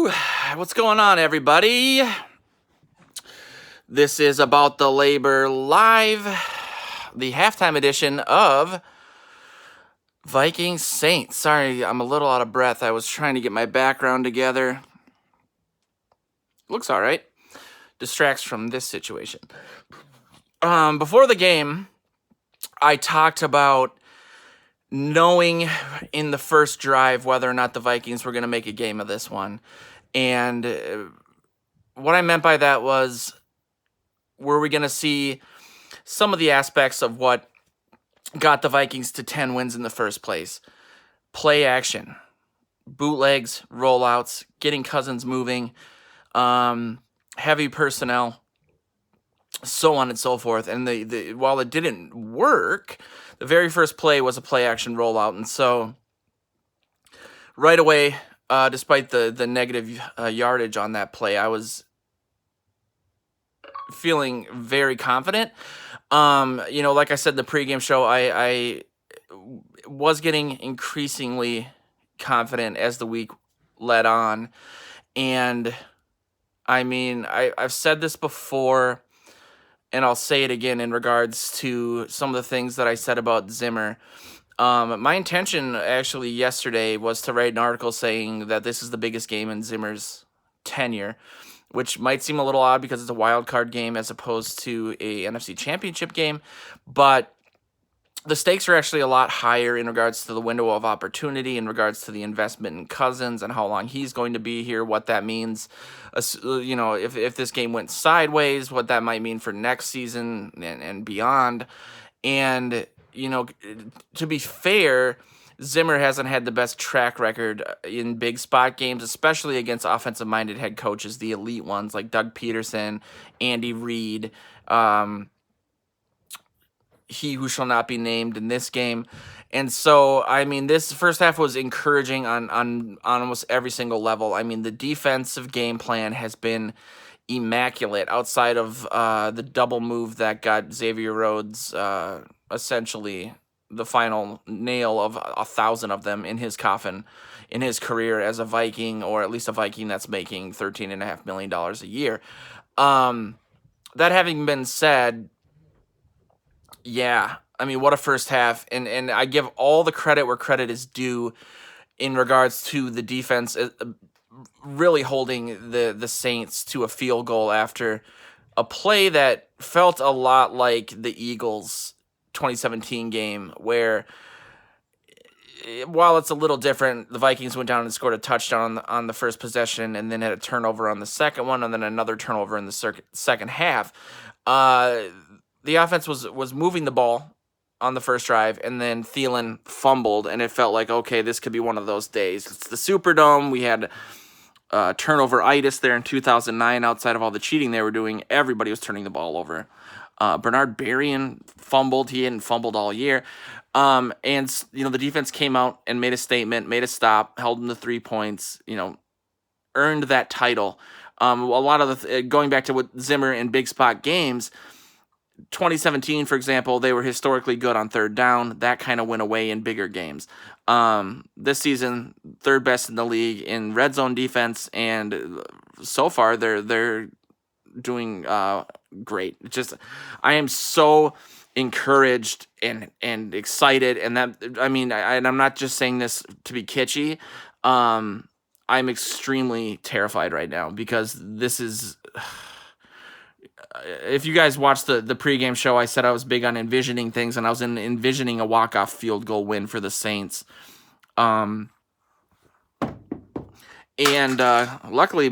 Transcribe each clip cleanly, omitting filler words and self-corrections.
Woo! What's going on, everybody? This is About the Labor Live, the halftime edition of Vikings Saints. Sorry, I'm a little out of breath. I was trying to get my background together. Looks all right. Distracts from this situation. Before the game, I talked about knowing in the first drive whether or not the Vikings were going to make a game of this one. And what I meant by that was, were we going to see some of the aspects of what got the Vikings to 10 wins in the first place? Play action, bootlegs, rollouts, getting Cousins moving, heavy personnel, so on and so forth. And while it didn't work, the very first play was a play action rollout. And so right away, despite the negative yardage on that play, I was feeling very confident. Like I said in the pregame show, I was getting increasingly confident as the week led on. And I mean, I've said this before, and I'll say it again in regards to some of the things that I said about Zimmer. My intention actually yesterday was to write an article saying that this is the biggest game in Zimmer's tenure, which might seem a little odd because it's a wild card game as opposed to a NFC Championship game, but the stakes are actually a lot higher in regards to the window of opportunity, in regards to the investment in Cousins and how long he's going to be here, what that means, if this game went sideways, what that might mean for next season and beyond. And, to be fair, Zimmer hasn't had the best track record in big spot games, especially against offensive-minded head coaches, the elite ones like Doug Peterson, Andy Reid, he who shall not be named in this game. And so, I mean, this first half was encouraging on almost every single level. I mean, the defensive game plan has been immaculate outside of the double move that got Xavier Rhodes essentially the final nail of 1,000 of them in his coffin in his career as a Viking, or at least a Viking that's making $13.5 million a year. That having been said, yeah, I mean, what a first half. And I give all the credit where credit is due in regards to the defense really holding the Saints to a field goal after a play that felt a lot like the Eagles' 2017 game, where while it's a little different, the Vikings went down and scored a touchdown on the first possession and then had a turnover on the second one and then another turnover in the second half. The offense was moving the ball on the first drive, and then Thielen fumbled, and it felt like, okay, this could be one of those days. It's the Superdome. We had turnover-itis there in 2009. Outside of all the cheating they were doing, everybody was turning the ball over. Bernard Berrien fumbled. He hadn't fumbled all year. And the defense came out and made a statement, made a stop, held them to 3 points, earned that title. A lot of going back to what Zimmer in big spot games, 2017, for example, they were historically good on third down. That kind of went away in bigger games. This season, third best in the league in red zone defense, and so far they're doing great. I am so encouraged and excited, and I'm not just saying this to be kitschy. I'm extremely terrified right now because this is. If you guys watched the pregame show, I said I was big on envisioning things, and I was envisioning a walk-off field goal win for the Saints. Luckily,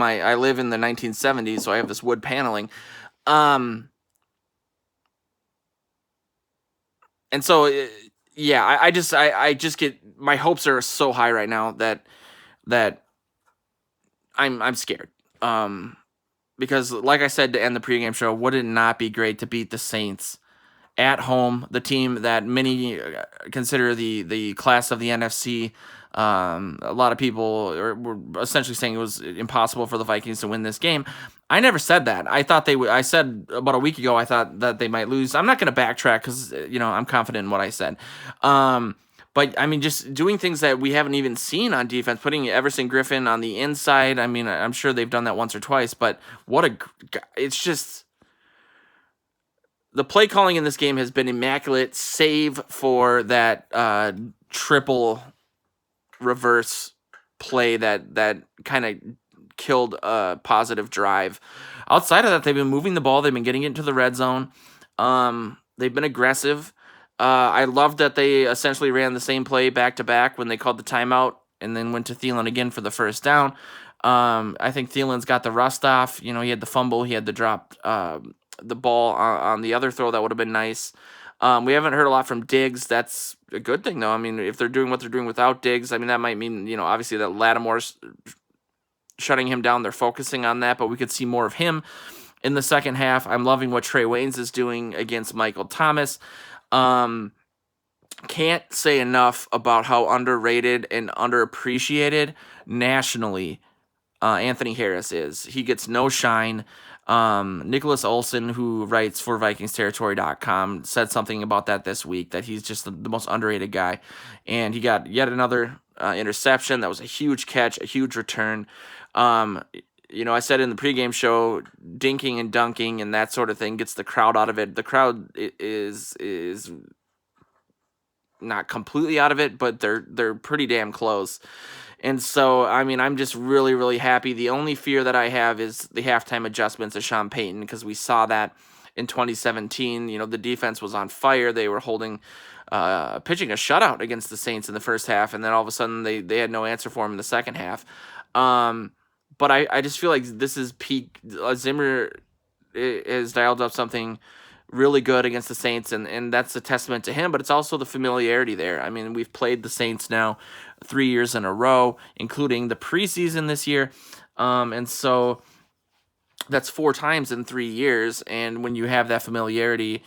I live in the 1970s, so I have this wood paneling. And so, I just get, my hopes are so high right now that I'm scared. Because, like I said to end the pregame show, would it not be great to beat the Saints at home, the team that many consider the class of the NFC? A lot of people were essentially saying it was impossible for the Vikings to win this game. I never said that. I thought they would. I said about a week ago I thought that they might lose. I'm not going to backtrack because I'm confident in what I said. But I mean, just doing things that we haven't even seen on defense, putting Everson Griffin on the inside. I mean, I'm sure they've done that once or twice, but it's just the play calling in this game has been immaculate, save for that triple reverse play that kind of killed a positive drive. Outside of that, they've been moving the ball. They've been getting it into the red zone. They've been aggressive. I love that they essentially ran the same play back to back when they called the timeout and then went to Thielen again for the first down. I think Thielen's got the rust off. You know, he had the fumble. He had the drop the ball on the other throw. That would have been nice. We haven't heard a lot from Diggs. That's a good thing, though. I mean, if they're doing what they're doing without Diggs, I mean, that might mean, you know, obviously that Lattimore's shutting him down. They're focusing on that, but we could see more of him in the second half. I'm loving what Trey Waynes is doing against Michael Thomas. Can't say enough about how underrated and underappreciated nationally Anthony Harris is. He gets no shine. Nicholas Olson, who writes for VikingsTerritory.com, said something about that this week, that he's just the most underrated guy. And he got yet another interception. That was a huge catch, a huge return. You know, I said in the pregame show, dinking and dunking and that sort of thing gets the crowd out of it. The crowd is not completely out of it, but they're pretty damn close. And so, I mean, I'm just really, really happy. The only fear that I have is the halftime adjustments of Sean Payton, because we saw that in 2017. You know, the defense was on fire. They were pitching a shutout against the Saints in the first half, and then all of a sudden they had no answer for him in the second half. But I just feel like this is peak. Zimmer has dialed up something really good against the Saints, and that's a testament to him, but it's also the familiarity there. I mean, we've played the Saints now 3 years in a row, including the preseason this year, and so that's 4 times in 3 years, and when you have that familiarity,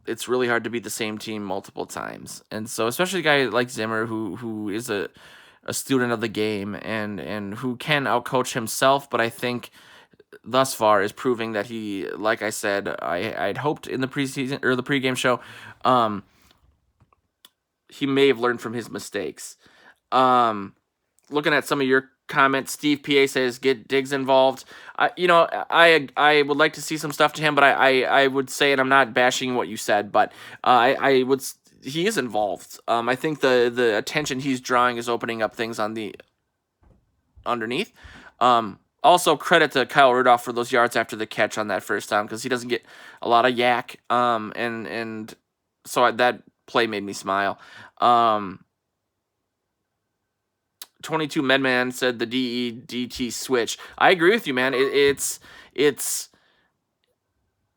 it's really hard to beat the same team multiple times. And so especially a guy like Zimmer, who is a student of the game and who can outcoach himself, but I think thus far is proving that he, like I said, I'd hoped in the preseason or the pregame show, he may have learned from his mistakes. Looking at some of your comments, Steve PA says get Diggs involved. I would like to see some stuff to him, but I would say, and I'm not bashing what you said, but he is involved. I think the attention he's drawing is opening up things on the underneath. Also, credit to Kyle Rudolph for those yards after the catch on that first time, because he doesn't get a lot of yak. And so that play made me smile. 22 Medman said the DE-DT switch. I agree with you, man. It's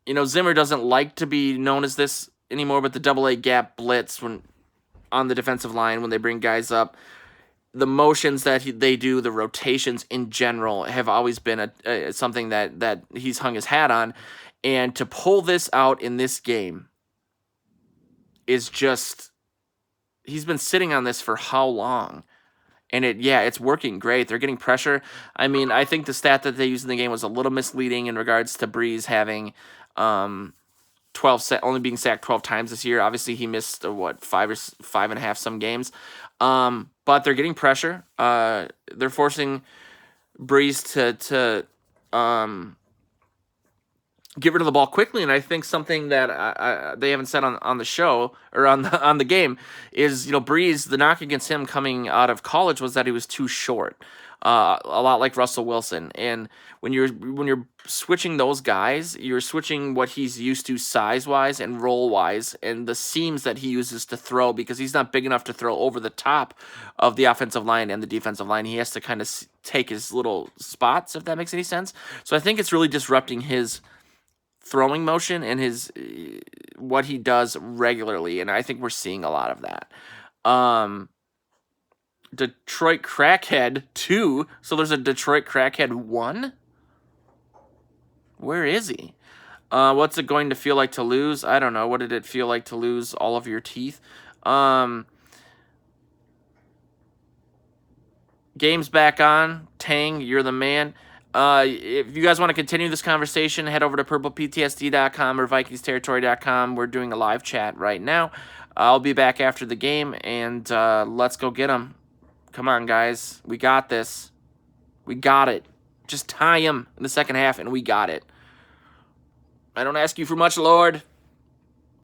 Zimmer doesn't like to be known as this anymore, but the double-A gap blitz when on the defensive line when they bring guys up, the motions that they do, the rotations in general have always been something that he's hung his hat on, and to pull this out in this game is just, he's been sitting on this for how long? And it's working great. They're getting pressure. I mean, I think the stat that they used in the game was a little misleading in regards to Breeze having only being sacked 12 times this year. Obviously, he missed 5.5 some games. But they're getting pressure. They're forcing Breeze to get rid of the ball quickly, and I think something that they haven't said on the show or on the game is, Breeze, the knock against him coming out of college was that he was too short, a lot like Russell Wilson. And when you're switching those guys, you're switching what he's used to size-wise and role-wise, and the seams that he uses to throw, because he's not big enough to throw over the top of the offensive line and the defensive line. He has to kind of take his little spots, if that makes any sense. So I think it's really disrupting his throwing motion and his what he does regularly, and I think we're seeing a lot of that. Detroit Crackhead 2. So there's a Detroit Crackhead 1? Where is he? What's it going to feel like to lose? I don't know. What did it feel like to lose all of your teeth? Game's back on. Tang, you're the man. If you guys want to continue this conversation, head over to purplePTSD.com or VikingsTerritory.com. We're doing a live chat right now. I'll be back after the game, and let's go get them. Come on, guys. We got this. We got it. Just tie them in the second half, and we got it. I don't ask you for much, Lord.